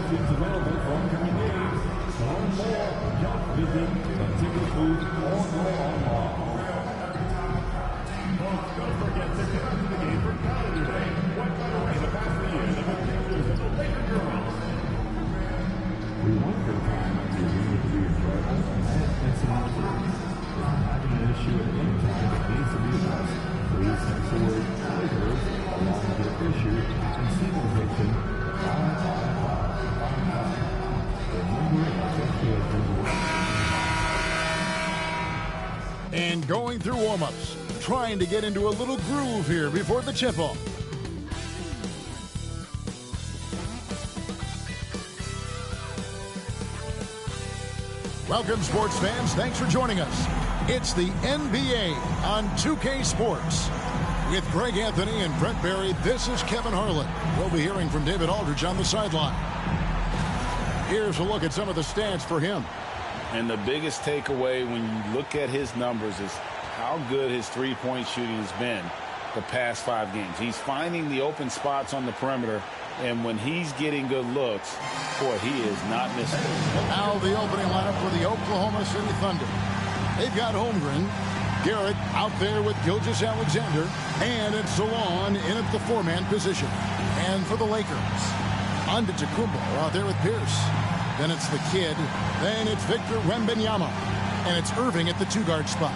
Tickets available for upcoming games. For more, just visit the ticket booth or go online. Don't forget to get into the game for Saturday. What better way to pass the year than with pictures of the Laker girls? We want your time on TV to be enjoyable and excellent service. If you're having an issue at any time that needs to be addressed, please text the word LALakers along with your issue and signalization 55555. The number of And going through warm-ups, trying to get into a little groove here before the tip-off. Welcome, sports fans. Thanks for joining us. It's the NBA on 2K Sports. With Greg Anthony and Brent Barry, this is Kevin Harlan. We'll be hearing from David Aldridge on the sideline. Here's a look at some of the stats for him. And the biggest takeaway when you look at his numbers is how good his three-point shooting has been the past 5 games. He's finding the open spots on the perimeter, and when he's getting good looks, boy, he is not missing. Now the opening lineup for the Oklahoma City Thunder. They've got Holmgren, Garrett out there with Gilgeous-Alexander, and it's Salon in at the 4-man position. And for the Lakers, Antetokounmpo out there with Pierce. Then it's the kid. Then it's Victor Wembanyama. And it's Irving at the 2-guard spot.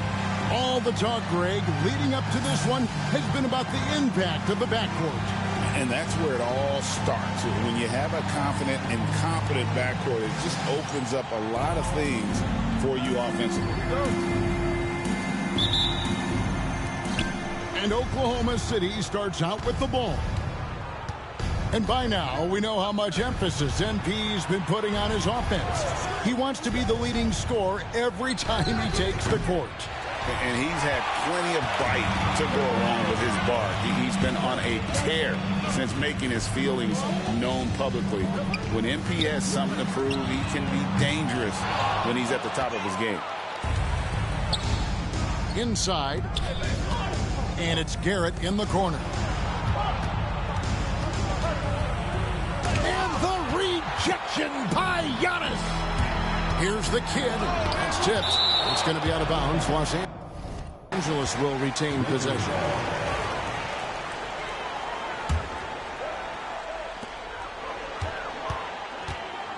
All the talk, Greg, leading up to this one has been about the impact of the backcourt. And that's where it all starts. When you have a confident and competent backcourt, it just opens up a lot of things for you offensively. And Oklahoma City starts out with the ball. And by now, we know how much emphasis NP's been putting on his offense. He wants to be the leading scorer every time he takes the court. And he's had plenty of bite to go along with his bark. He's been on a tear since making his feelings known publicly. When MP has something to prove, he can be dangerous when he's at the top of his game. Inside. And it's Garrett in the corner. And the rejection by Giannis. Here's the kid. That's tipped. It's going to be out of bounds. Los Angeles will retain possession.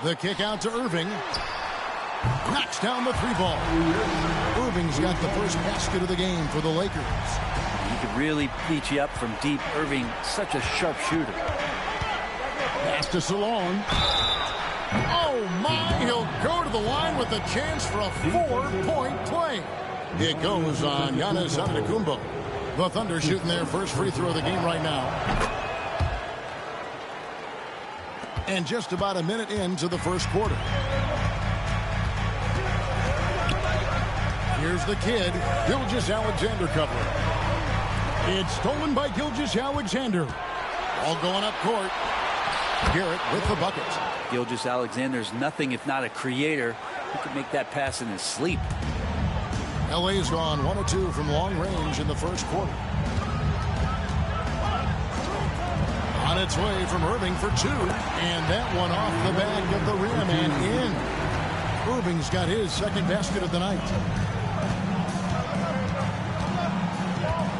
The kick out to Irving. Knocks down the 3-ball. Irving's got the first basket of the game for the Lakers. He could really beat you up from deep. Irving, such a sharp shooter. Pass to Salon. Oh, my. He'll go to the line with a chance for a 4-point play. It goes on Giannis Antetokounmpo. The Thunder shooting their first free throw of the game right now. And just about a minute into the first quarter. Here's the kid, Gilgeous-Alexander covering. It's stolen by Gilgeous-Alexander. All going up court. Garrett with the bucket. Gilgeous-Alexander's nothing if not a creator. He could make that pass in his sleep. LA's gone 1 of 2 from long range in the first quarter. On its way from Irving for 2. And that one off the back of the rim and in. Irving's got his second basket of the night.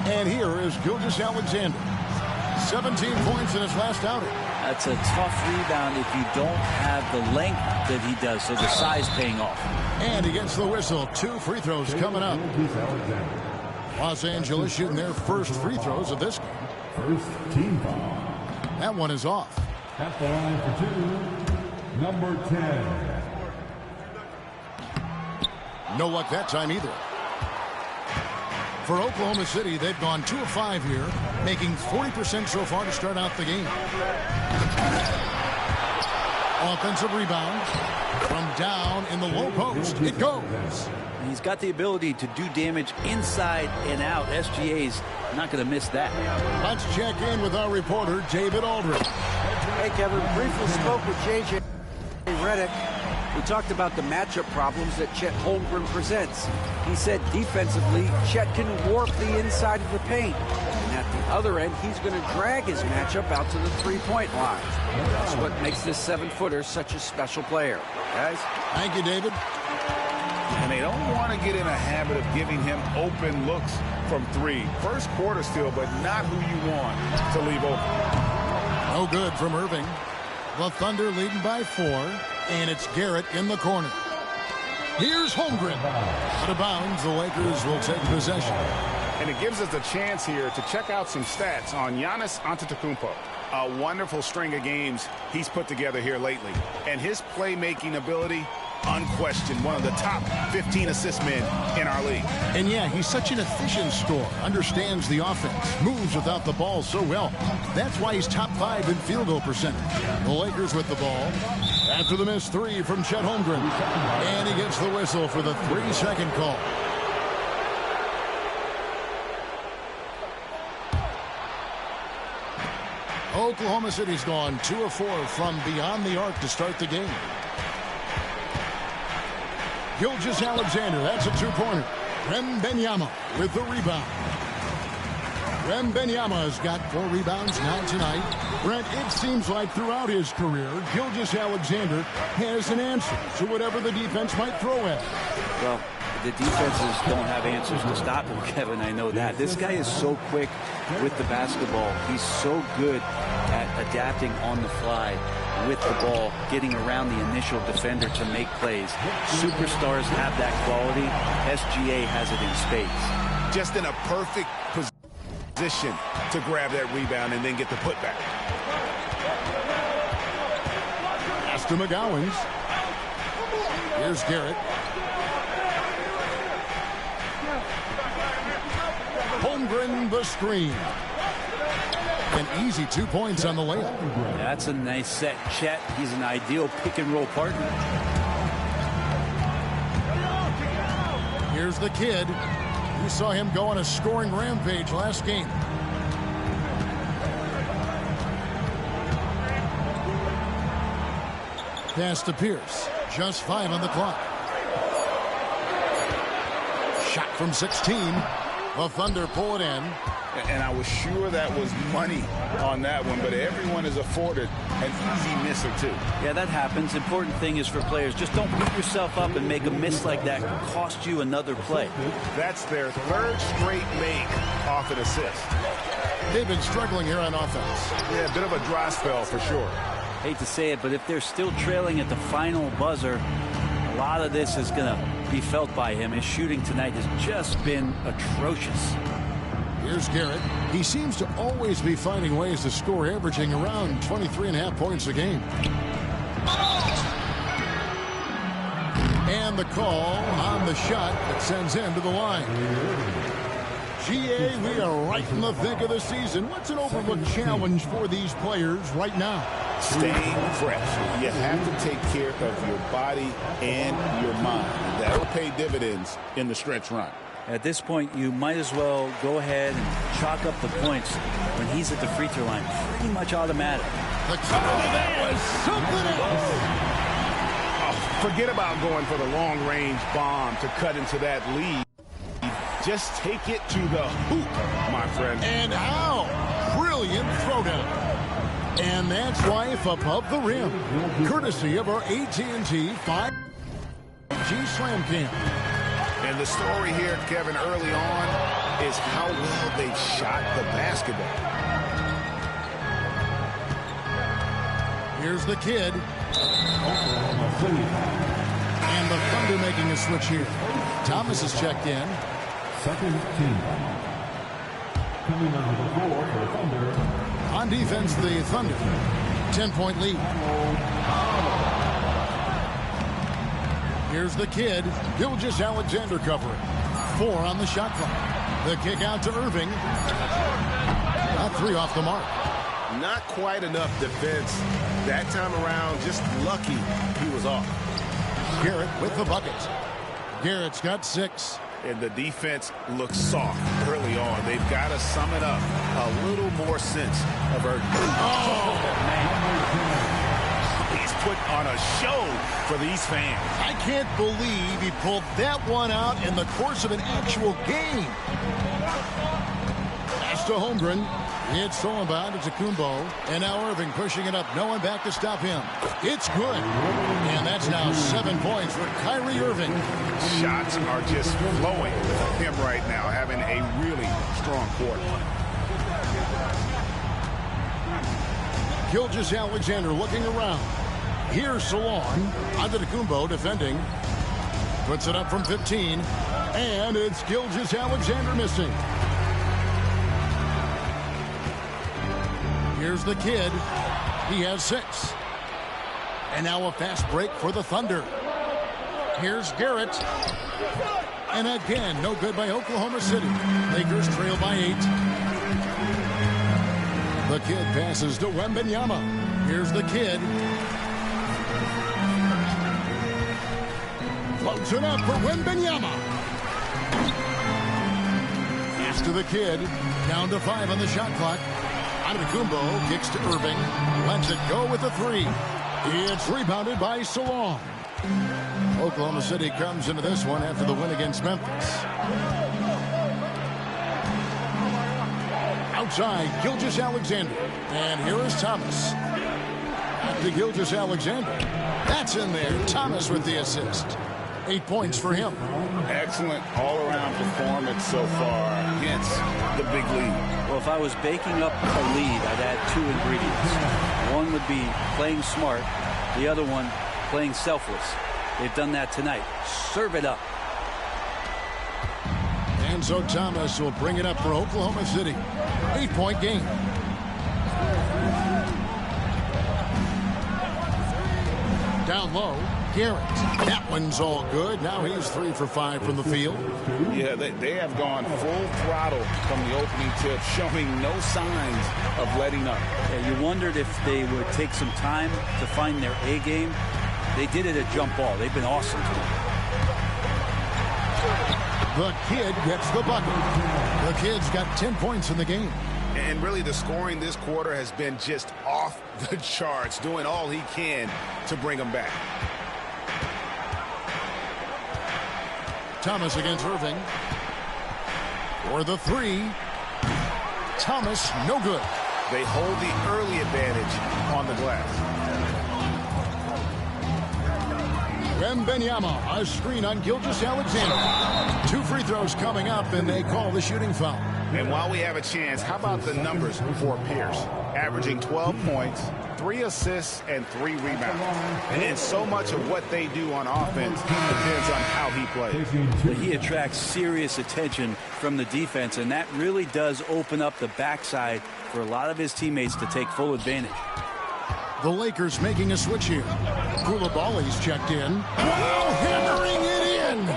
And here is Gilgeous-Alexander. 17 points in his last outing. That's a tough rebound if you don't have the length that he does, so the size paying off. And he gets the whistle. 2 free throws coming up. Los Angeles shooting their first free throws of this game. First team foul. That one is off. At the line for 2, number 10. No luck that time either. For Oklahoma City, they've gone 2 of 5 here, making 40% so far to start out the game. Offensive rebound from down in the low post. It goes. He's got the ability to do damage inside and out. SGA's not going to miss that. Let's check in with our reporter, David Aldridge. Hey, Kevin. Briefly spoke with J.J. Redick. We talked about the matchup problems that Chet Holmgren presents. He said defensively, Chet can warp the inside of the paint. And At the other end, he's going to drag his matchup out to the three-point line. That's what makes this 7-footer such a special player. Guys? Thank you, David. And they don't want to get in a habit of giving him open looks from three. First quarter still, but not who you want to leave open. No good from Irving. The Thunder leading by 4, and it's Garrett in the corner. Here's Holmgren. Out of bounds, the Lakers will take possession. And it gives us a chance here to check out some stats on Giannis Antetokounmpo. A wonderful string of games he's put together here lately. And his playmaking ability, unquestioned, one of the top 15 assist men in our league. And yeah, he's such an efficient scorer, understands the offense, moves without the ball so well. That's why he's top 5 in field goal percentage. The Lakers with the ball after the missed 3 from Chet Holmgren. And he gets the whistle for the 3-second call. Oklahoma City's gone 2 of 4 from beyond the arc to start the game. Gilgeous-Alexander, that's a 2-pointer. Wembanyama with the rebound. Wembanyama's got 4 rebounds now tonight. Brent, it seems like throughout his career, Gilgeous-Alexander has an answer to whatever the defense might throw at him. Well, the defenses don't have answers to stop him, Kevin. I know that. This guy is so quick with the basketball. He's so good at adapting on the fly with the ball, getting around the initial defender to make plays. Superstars have that quality. SGA has it in spades. Just in a perfect position to grab that rebound and then get the putback. Pass to McGowens. Here's Garrett. Holmgren the screen. An easy 2 points on the layup. That's a nice set, Chet. He's an ideal pick-and-roll partner. Here's the kid. You saw him go on a scoring rampage last game. Pass to Pierce. Just 5 on the clock. Shot from 16. The Thunder pull it in. And I was sure that was money on that one, but everyone is afforded an easy misser too. Yeah, that happens. Important thing is for players, just don't beat yourself up and make a miss like that. It could cost you another play. That's their 3rd straight make off an assist. They've been struggling here on offense. Yeah, a bit of a dry spell for sure. Hate to say it, but if they're still trailing at the final buzzer, a lot of this is going to be felt by him. His shooting tonight has just been atrocious. Here's Garrett. He seems to always be finding ways to score, averaging around 23.5 points a game. And the call on the shot that sends him to the line. GA, we are right in the thick of the season. What's an overlooked challenge for these players right now? Staying fresh. You have to take care of your body and your mind. That'll pay dividends in the stretch run. At this point, you might as well go ahead and chalk up the points when he's at the free throw line. Pretty much automatic. The cover that was something else. Oh, forget about going for the long-range bomb to cut into that lead. Just take it to the hoop, my friend. And how? Brilliant throwdown. And that's life above the rim. Courtesy of our AT&T 5G Slam Cam. And the story here, Kevin, early on is how well they've shot the basketball. Here's the kid. And the Thunder making a switch here. Thomas is checked in. Second team. Coming on the floor for the Thunder. On defense, the Thunder. 10-point lead. Here's the kid. Gilgeous-Alexander covering. 4 on the shot clock. The kick out to Irving. Not 3 off the mark. Not quite enough defense that time around. Just lucky he was off. Garrett with the bucket. Garrett's got 6. And the defense looks soft early on. They've got to sum it up. A little more sense of urgency. Oh, he's put on a show for these fans. I can't believe he pulled that one out in the course of an actual game. Pass to Holmgren. It's stolen by Antetokounmpo. And now Irving pushing it up. No one back to stop him. It's good. And that's now 7 points for Kyrie Irving. Shots are just flowing with him right now, having a really strong quarter. Gilgeous-Alexander looking around. Here's Salon. Antetokounmpo defending. Puts it up from 15. And it's Gilgeous-Alexander missing. Here's the kid. He has 6. And now a fast break for the Thunder. Here's Garrett. And again, no good by Oklahoma City. Lakers trail by 8. The kid passes to Wembanyama. Here's the kid. Floats it up for Wembanyama. Pass to the kid. Down to 5 on the shot clock. Antetokounmpo kicks to Irving. Lets it go with the 3. It's rebounded by Salon. Oklahoma City comes into this one after the win against Memphis. Outside, Gilgeous-Alexander. And here is Thomas. Back to Gilgeous-Alexander. That's in there. Thomas with the assist. 8 points for him. Excellent all-around performance so far against the big lead. Well, if I was baking up a lead, I'd add 2 ingredients. One would be playing smart. The other one, playing selfless. They've done that tonight. Serve it up. And so Thomas will bring it up for Oklahoma City. 8-point game. Down low, Garrett. That one's all good. Now he's 3 for 5 from the field. Yeah, they have gone full throttle from the opening tip, showing no signs of letting up. Yeah, you wondered if they would take some time to find their A game. They did it at jump ball. They've been awesome tonight. The kid gets the bucket. The kid's got 10 points in the game. And really the scoring this quarter has been just off the charts, doing all he can to bring them back. Thomas against Irving. For the 3. Thomas, no good. They hold the early advantage on the glass. Wembanyama, a screen on Gilgeous-Alexander. 2 free throws coming up, and they call the shooting foul. And while we have a chance, how about the numbers for Pierce? Averaging 12 points, 3 assists, and 3 rebounds. And so much of what they do on offense depends on how he plays. He attracts serious attention from the defense, and that really does open up the backside for a lot of his teammates to take full advantage. The Lakers making a switch here. Koulibaly's checked in. Wow, hammering it in!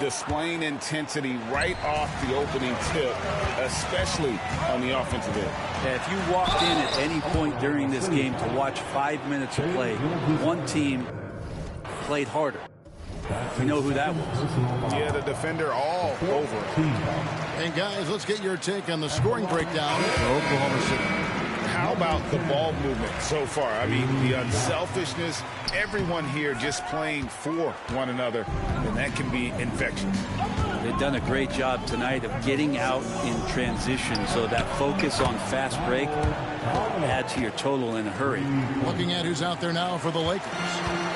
Displaying intensity right off the opening tip, especially on the offensive end. Yeah, if you walked in at any point during this game to watch 5 minutes of play, one team played harder. You know who that was. Yeah, the defender all over it. And guys, let's get your take on the scoring breakdown for Oklahoma City. How about the ball movement so far? I mean, the unselfishness, everyone here just playing for one another, and that can be infectious. They've done a great job tonight of getting out in transition, so that focus on fast break add to your total in a hurry. Looking at who's out there now for the Lakers.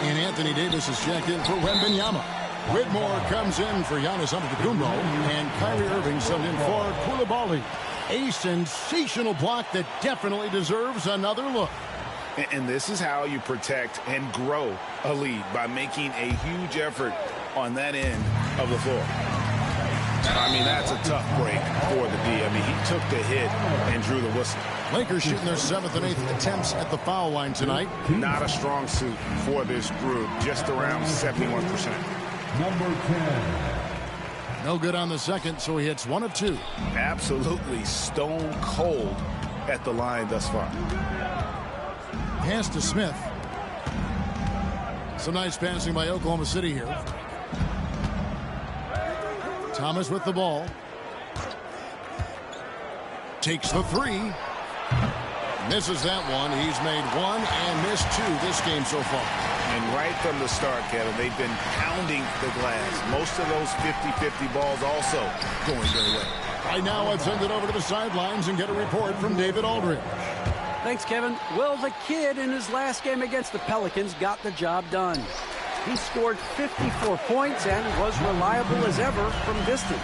And Anthony Davis is checked in for Wembanyama. Whitmore comes in for Giannis Antetokounmpo, and Kyrie Irving subbed in for Koulibaly. A sensational block that definitely deserves another look. And this is how you protect and grow a lead, by making a huge effort on that end of the floor. I mean, that's a tough break for the D. I mean, he took the hit and drew the whistle. Lakers shooting their 7th and 8th attempts at the foul line tonight. Not a strong suit for this group, just around 71%. Number 10. No good on the second, so he hits 1 of 2. Absolutely stone cold at the line thus far. Pass to Smith. Some nice passing by Oklahoma City here. Thomas with the ball. Takes the 3. Misses that one. He's made 1 and missed 2 this game so far. And right from the start, Kevin, they've been pounding the glass. Most of those 50-50 balls also going their way. Right now, let's send it over to the sidelines and get a report from David Aldridge. Thanks, Kevin. Well, the kid in his last game against the Pelicans got the job done. He scored 54 points and was reliable as ever from distance.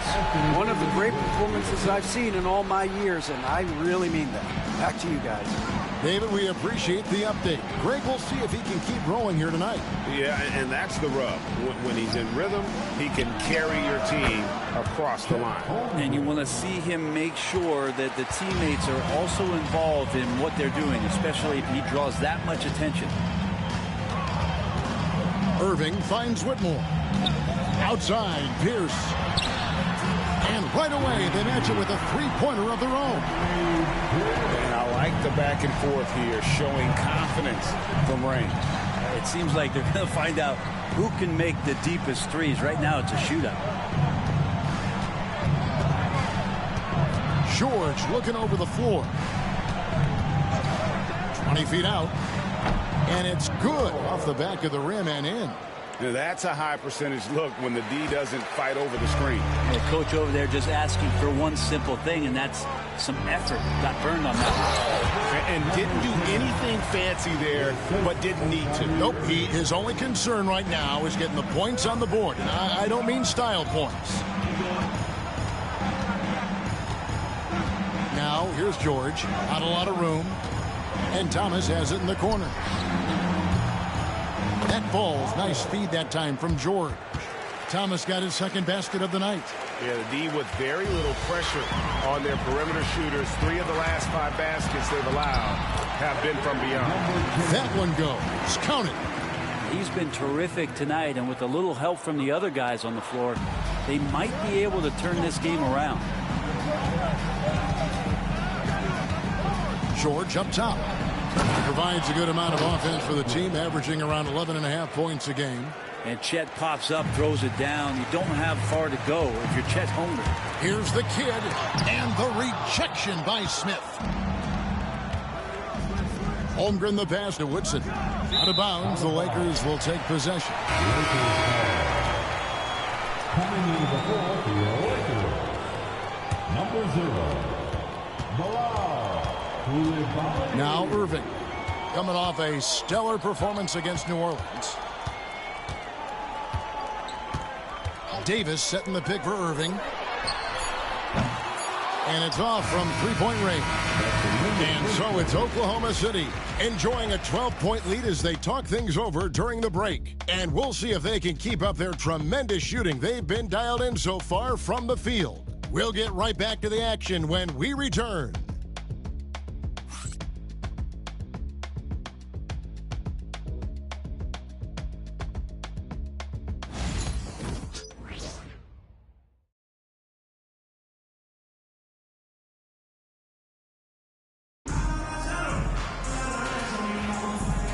One of the great performances I've seen in all my years, and I really mean that. Back to you guys. David, we appreciate the update. Greg will see if he can keep rolling here tonight. Yeah, and that's the rub. When he's in rhythm, he can carry your team across the line. And you want to see him make sure that the teammates are also involved in what they're doing, especially if he draws that much attention. Irving finds Whitmore. Outside, Pierce. And right away, they match it with a three-pointer of their own. And I like the back and forth here, showing confidence from range. It seems like they're going to find out who can make the deepest threes. Right now, it's a shootout. George looking over the floor. 20 feet out. And it's good off the back of the rim and in. Now that's a high percentage look when the D doesn't fight over the screen. The coach over there just asking for one simple thing, and that's some effort. Got burned on that. And didn't do anything fancy there, but didn't need to. Nope, his only concern right now is getting the points on the board. And I don't mean style points. Now, here's George. Not a lot of room. And Thomas has it in the corner. That falls. Nice feed that time from George. Thomas got his second basket of the night. Yeah, the D with very little pressure on their perimeter shooters. 3 of the last 5 baskets they've allowed have been from beyond. That one goes. Count it. He's been terrific tonight, and with a little help from the other guys on the floor, they might be able to turn this game around. George up top. Provides a good amount of offense for the team, averaging around 11.5 points a game. And Chet pops up, throws it down. You don't have far to go if you're Chet Holmgren. Here's the kid, and the rejection by Smith. Holmgren the pass to Woodson. Out of bounds, the Lakers will take possession. Coming in the ball for the Lakers, number 0, Now Irving, coming off a stellar performance against New Orleans. Davis setting the pick for Irving. And it's off from three-point range. And so it's Oklahoma City enjoying a 12-point lead as they talk things over during the break. And we'll see if they can keep up their tremendous shooting they've been dialed in so far from the field. We'll get right back to the action when we return.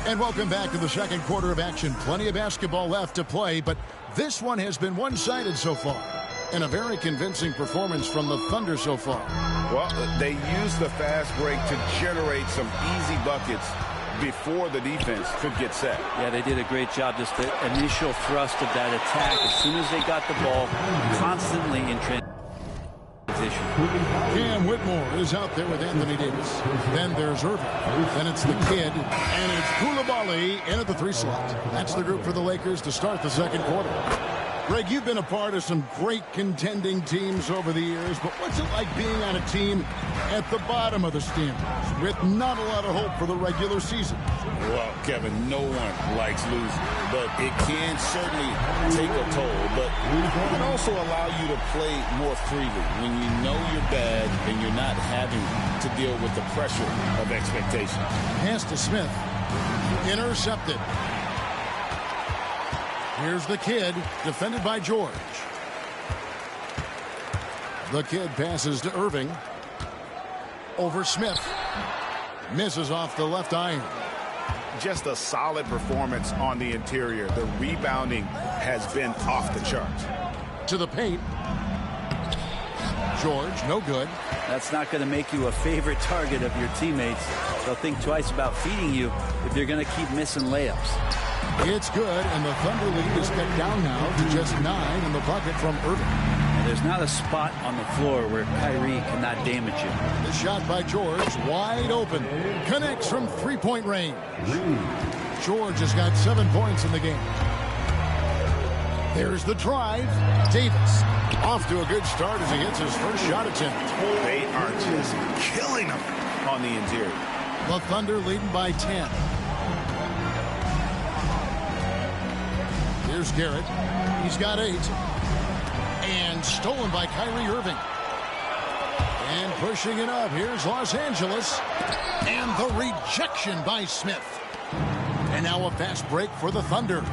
And welcome back to the second quarter of action. Plenty of basketball left to play, but this one has been one-sided so far. And a very convincing performance from the Thunder so far. Well, they used the fast break to generate some easy buckets before the defense could get set. Yeah, they did a great job. Just the initial thrust of that attack. As soon as they got the ball, constantly in transition. Cam Whitmore is out there with Anthony Davis. Then there's Irving. Then it's the kid. And it's Koulibaly in at the 3 slot. That's the group for the Lakers to start the second quarter. Greg, you've been a part of some great contending teams over the years, but what's it like being on a team at the bottom of the standings with not a lot of hope for the regular season? Well, Kevin, no one likes losing, but it can certainly take a toll. But it can also allow you to play more freely when you know you're bad and you're not having to deal with the pressure of expectation. Pass to Smith. Intercepted. Here's the kid, defended by George. The kid passes to Irving. Over Smith. Misses off the left iron. Just a solid performance on the interior. The rebounding has been off the charts. To the paint. George, no good. That's not going to make you a favorite target of your teammates. They'll think twice about feeding you if you're going to keep missing layups. It's good, and the Thunder lead is cut down now to just 9 in the bucket from Irving. There's not a spot on the floor where Kyrie cannot damage you. The shot by George, wide open. Connects from three-point range. George has got 7 points in the game. There's the drive. Davis off to a good start as he hits his first shot attempt. They are just killing him on the interior. The Thunder leading by 10. Here's Garrett. He's got 8. And stolen by Kyrie Irving. And pushing it up. Here's Los Angeles. And the rejection by Smith. And now a fast break for the Thunder.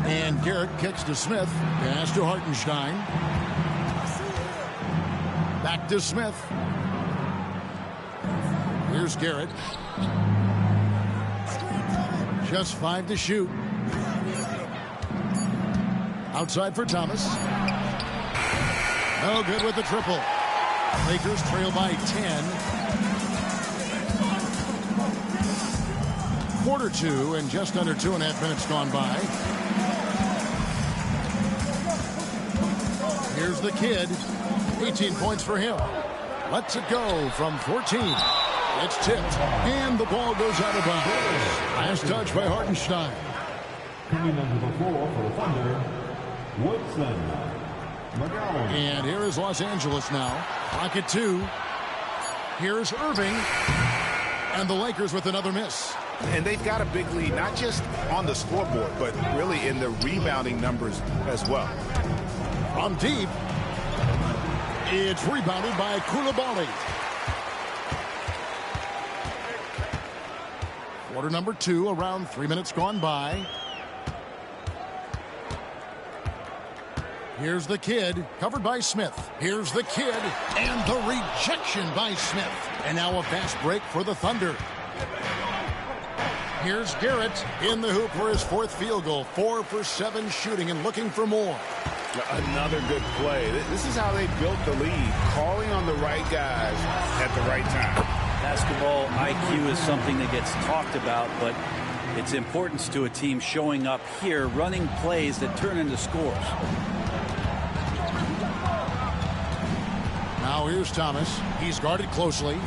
And Garrett kicks to Smith. Pass to Hartenstein. Back to Smith. Here's Garrett. Just 5 to shoot. Outside for Thomas. No good with the triple. Lakers trail by 10. Quarter 2 and just under 2.5 minutes gone by. Here's the kid. 18 points for him. Lets it go from 14. It's tipped. And the ball goes out of bounds. Last touch by Hartenstein. Coming under the floor for the Thunder, Woodson. And here is Los Angeles now. Clock at 2. Here's Irving. And the Lakers with another miss. And they've got a big lead, not just on the scoreboard, but really in the rebounding numbers as well. From deep, it's rebounded by Koulibaly. Quarter number 2, around 3 minutes gone by. Here's the kid, covered by Smith. Here's the kid, and the rejection by Smith. And now a fast break for the Thunder. Here's Garrett in the hoop for his 4th field goal. 4 for 7 shooting and looking for more. Another good play. This is how they built the lead, calling on the right guys at the right time. Basketball IQ is something that gets talked about, but its importance to a team showing up here, running plays that turn into scores. Now here's Thomas. He's guarded closely.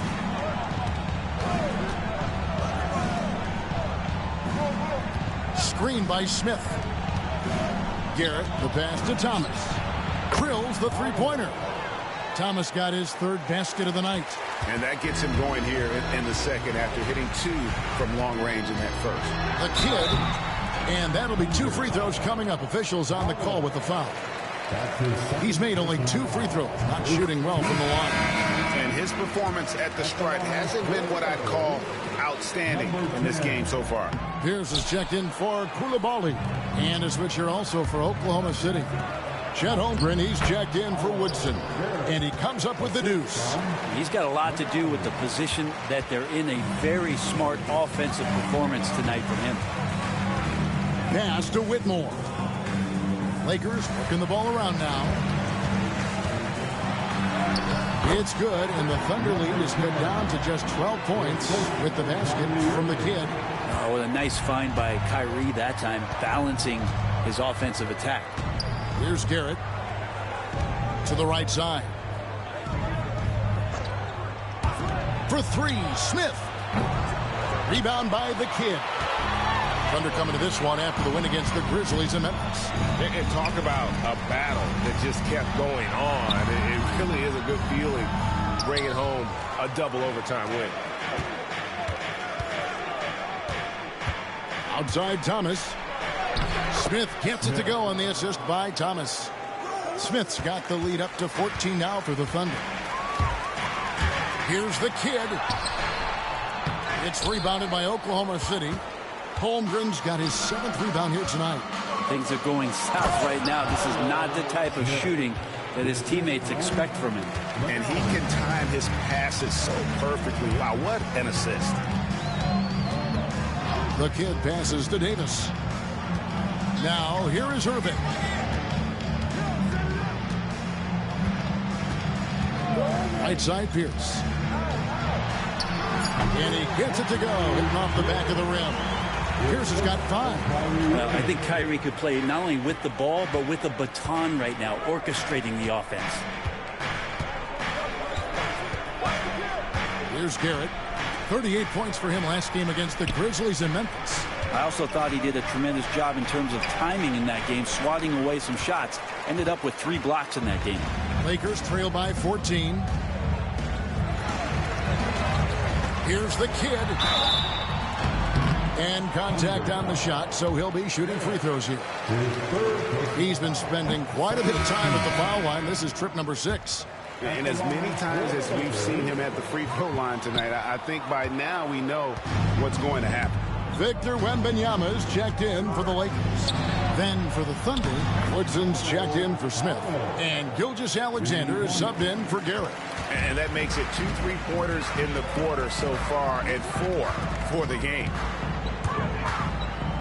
Screen by Smith. Garrett, the pass to Thomas. Drills the three-pointer. Thomas got his 3rd basket of the night. And that gets him going here in the second after hitting 2 from long range in that first. The kid. And that'll be 2 free throws coming up. Officials on the call with the foul. He's made only 2 free throws. Not shooting well from the line. And his performance at the stripe hasn't been what I'd call outstanding in this game so far. Pierce is checked in for Koulibaly. And a switcher also for Oklahoma City. Chet Holmgren, he's checked in for Woodson. And he comes up with the deuce. He's got a lot to do with the position that they're in. A very smart offensive performance tonight from him. Pass to Whitmore. Lakers working the ball around now. It's good, and the Thunder lead is cut down to just 12 points with the basket from the kid. Oh, a nice find by Kyrie that time, balancing his offensive attack. Here's Garrett to the right side. For 3, Smith. Rebound by the kid. Thunder coming to this one after the win against the Grizzlies in Memphis. And talk about a battle that just kept going on. It really is a good feeling bringing home a double overtime win. Outside Thomas. Smith gets it to go on the assist by Thomas. Smith's got the lead up to 14 now for the Thunder. Here's the kid. It's rebounded by Oklahoma City. Holmgren's got his 7th rebound here tonight. Things are going south right now. This is not the type of shooting that his teammates expect from him. And he can time his passes so perfectly. Wow, what an assist. The kid passes to Davis. Now, here is Irving. Right side, Pierce. And he gets it to go, hitting off the back of the rim. Pierce has got 5. Well, I think Kyrie could play not only with the ball, but with the baton right now, orchestrating the offense. Here's Garrett. 38 points for him last game against the Grizzlies in Memphis. I also thought he did a tremendous job in terms of timing in that game, swatting away some shots. Ended up with 3 blocks in that game. Lakers trail by 14. Here's the kid. And contact on the shot, so he'll be shooting free throws here. He's been spending quite a bit of time at the foul line. This is trip number 6. And as many times as we've seen him at the free throw line tonight, I think by now we know what's going to happen. Victor Wembanyama is checked in for the Lakers. Then for the Thunder, Woodson's checked in for Smith. And Gilgeous-Alexander is subbed in for Garrett. And that makes it 2 3-pointers in the quarter so far and 4 for the game.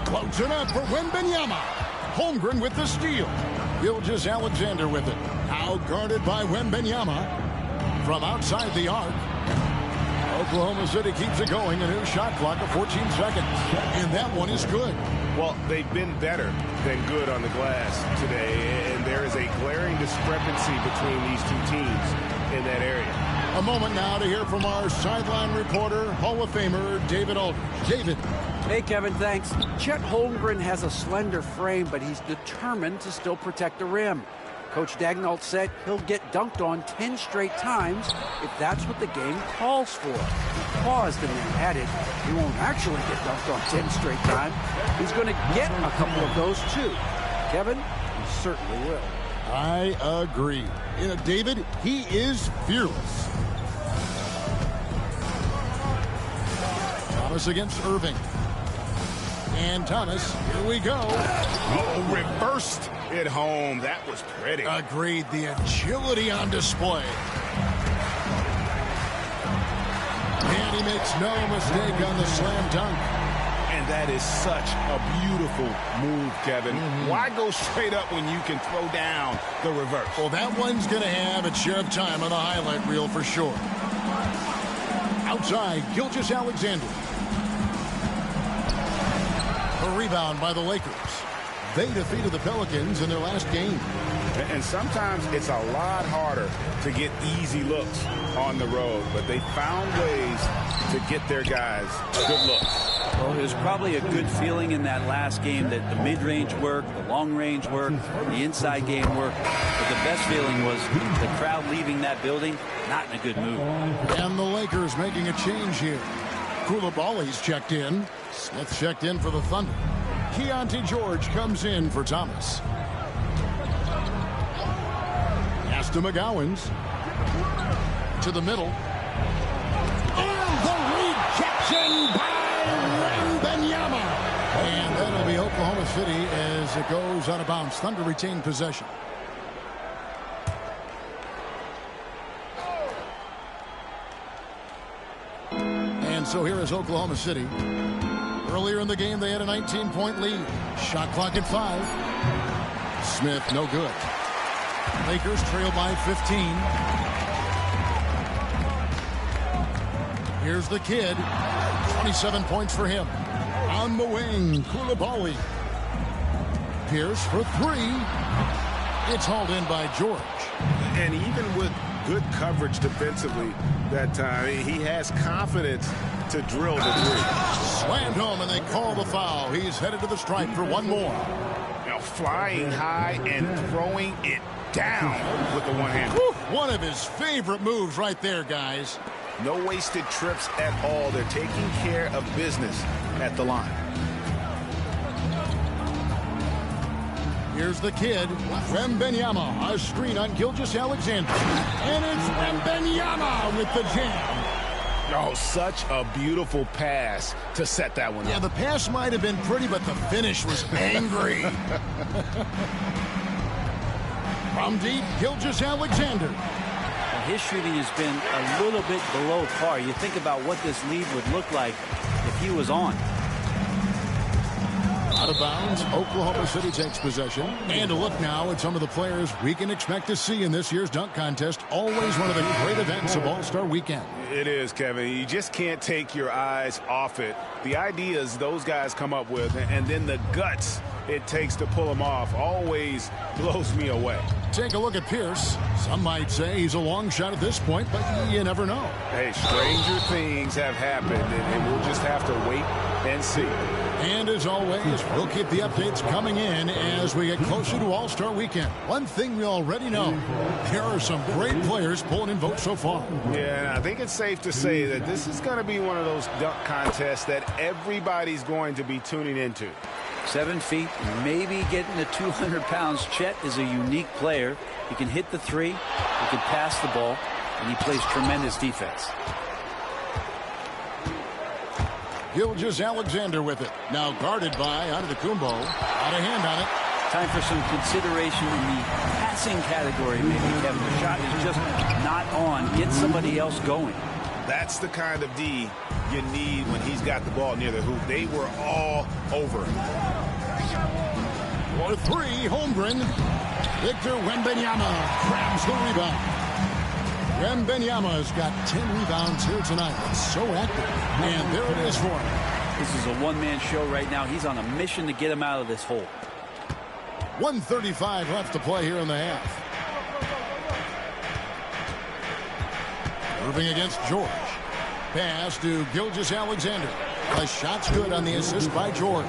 Closing up for Wembanyama. Holmgren with the steal. Gilgeous-Alexander with it. Now guarded by Wembanyama from outside the arc. Oklahoma City keeps it going. A new shot clock of 14 seconds. And that one is good. Well, they've been better than good on the glass today. And there is a glaring discrepancy between these two teams in that area. A moment now to hear from our sideline reporter, Hall of Famer David Aldridge. David. Hey, Kevin, thanks. Chet Holmgren has a slender frame, but he's determined to still protect the rim. Coach Daigneault said he'll get dunked on 10 straight times if that's what the game calls for. He paused and then added, he won't actually get dunked on 10 straight times. He's going to get a couple of those, too. Kevin, he certainly will. I agree. You know, David, he is fearless. Thomas against Irving. And Thomas, here we go. Oh, reversed it home. That was pretty. Agreed. The agility on display. And he makes no mistake on the slam dunk. And that is such a beautiful move, Kevin. Why go straight up when you can throw down the reverse? Well, that one's going to have its share of time on the highlight reel for sure. Outside, Gilgeous-Alexander. A rebound by the Lakers. They defeated the Pelicans in their last game. And sometimes it's a lot harder to get easy looks on the road, but they found ways to get their guys good looks. Well, it was probably a good feeling in that last game that the mid-range worked, the long-range worked, the inside game worked. But the best feeling was the crowd leaving that building, not in a good mood. And the Lakers making a change here. Koulibaly's checked in. Smith checked in for the Thunder. Keontae George comes in for Thomas. Pass to McGowan's. To the middle. And the rejection by Wembanyama. And that'll be Oklahoma City as it goes out of bounds. Thunder retain possession. And so here is Oklahoma City. Earlier in the game, they had a 19-point lead. Shot clock at 5. Smith, no good. Lakers trail by 15. Here's the kid. 27 points for him. On the wing, Koulibaly. Pierce for 3. It's hauled in by George. And even with good coverage defensively that time, he has confidence to drill the 3. Slammed home, and they call the foul. He's headed to the stripe for one more. Now flying high and throwing it down with the one hand. One of his favorite moves right there, guys. No wasted trips at all. They're taking care of business at the line. Here's the kid, Wembanyama. A screen on Gilgeous-Alexander. And it's Wembanyama with the jam. Oh, such a beautiful pass to set that one up. Yeah, the pass might have been pretty, but the finish was angry. From deep, Gilgeous-Alexander. His shooting has been a little bit below par. You think about what this lead would look like if he was on. Out of bounds, Oklahoma City takes possession. And a look now at some of the players we can expect to see in this year's dunk contest. Always one of the great events of All-Star Weekend. It is, Kevin. You just can't take your eyes off it. The ideas those guys come up with, and then the guts it takes to pull them off, always blows me away. Take a look at Pierce. Some might say he's a long shot at this point, but you never know. Hey, stranger things have happened, and we'll just have to wait and see. And as always, we'll keep the updates coming in as we get closer to All-Star Weekend. One thing we already know, there are some great players pulling in votes so far. Yeah, I think it's safe to say that this is going to be one of those dunk contests that everybody's going to be tuning into. 7 feet, maybe getting to 200 pounds. Chet is a unique player. He can hit the three, he can pass the ball, and he plays tremendous defense. Gilgeous-Alexander with it. Now guarded by Antetokounmpo. Out of hand on it. Time for some consideration in the passing category, maybe, Kevin. The shot is just not on. Get somebody else going. That's the kind of D you need when he's got the ball near the hoop. They were all over him. For three, Holmgren. Victor Wembanyama grabs the rebound. Wembanyama's got 10 rebounds here tonight. It's so active. And there it is for him. This is a one-man show right now. He's on a mission to get him out of this hole. 1:35 left to play here in the half. Irving against George. Pass to Gilgeous-Alexander. The shot's good on the assist by George.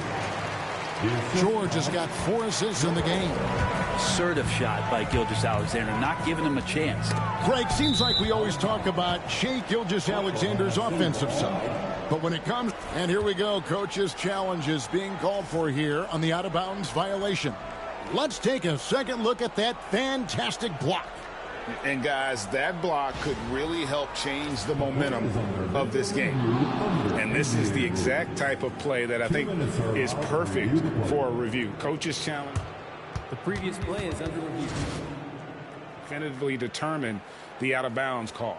George has got 4 assists in the game. Assertive shot by Gilgeous-Alexander, not giving him a chance. Greg, seems like we always talk about Shai Gilgeous-Alexander's offensive side. But when it comes, and here we go, coach's challenge is being called for here on the out-of-bounds violation. Let's take a second look at that fantastic block. And guys, that block could really help change the momentum of this game. And this is the exact type of play that I think is perfect for a review. Coach's challenge. The previous play is under review. Definitively determine the out-of-bounds call.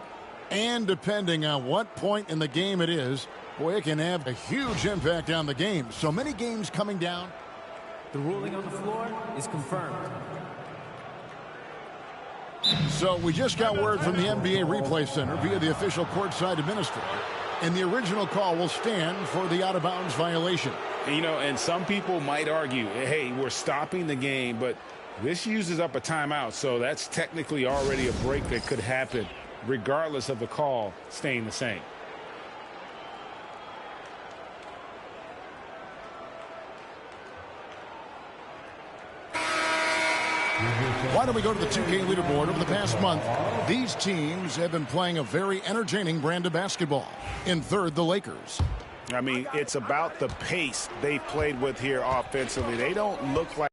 And depending on what point in the game it is, boy, it can have a huge impact on the game. So many games coming down. The ruling on the floor is confirmed. So we just got word from the NBA Replay Center via the official courtside administrator. And the original call will stand for the out-of-bounds violation. You know, and some people might argue, hey, we're stopping the game, but this uses up a timeout, so that's technically already a break that could happen regardless of the call staying the same. Why don't we go to the 2K leaderboard? Over the past month, these teams have been playing a very entertaining brand of basketball. In third, the Lakers. I mean, it's about the pace they've played with here offensively. They don't look like